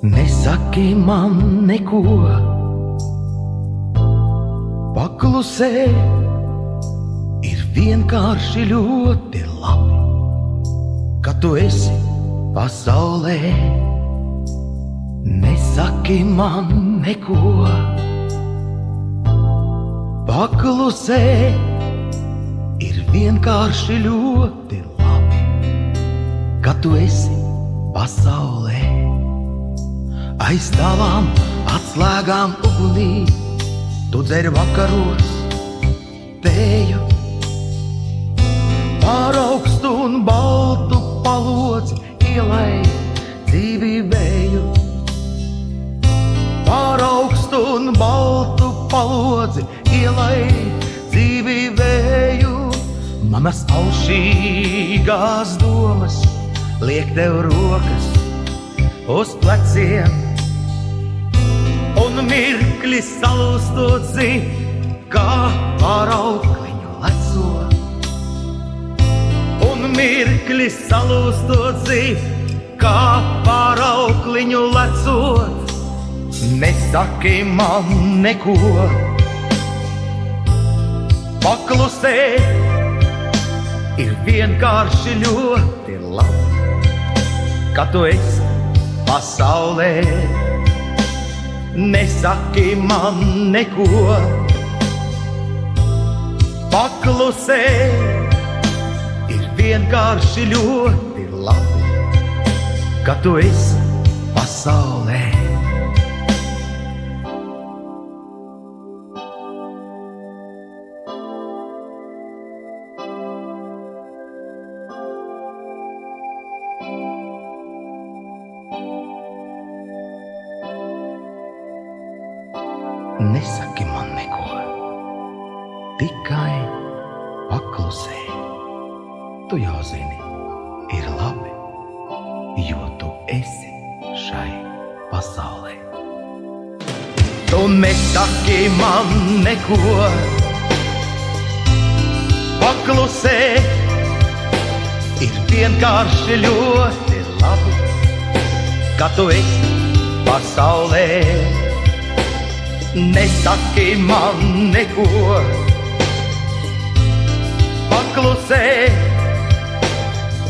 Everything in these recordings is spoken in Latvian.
Nesaki man neko, paklusē, ir vienkārši ļoti labi, ka tu esi pasaulē. Nesaki man neko, paklusē, ir vienkārši ļoti labi, ka tu esi pasaulē. Aiz tavām atslēgām ugunī tu dzer vakaros tēju, pār augstu un baltu palodzi ielai dzīvībēju. Pār augstu un baltu palodzi ielai dzīvībēju. Manas aušīgās domas liek tev rokas uz pleciem, un mirkli salūstot zin, kā pār aukliņu lecot. Un mirkli salūstot zin, kā pār aukliņu lecot. Nesaki man neko, paklusē, ir vienkārši ļoti labi, ka tu esi pasaulē. Nesaki man neko, paklusē, ir vienkārši ļoti labi, ka tu esi pasaulē. Nesaki man neko, tikai paklusē. Tu jau zini, ir labi, jo tu esi šai pasaulē. Tu nesaki man neko, paklusē, ir vienkārši ļoti labi, ka tu esi pasaulē. Nesaki man neko, paklusē,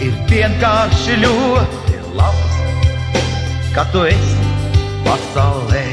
ir vienkārši ļoti labi, ka tu esi pasaulē.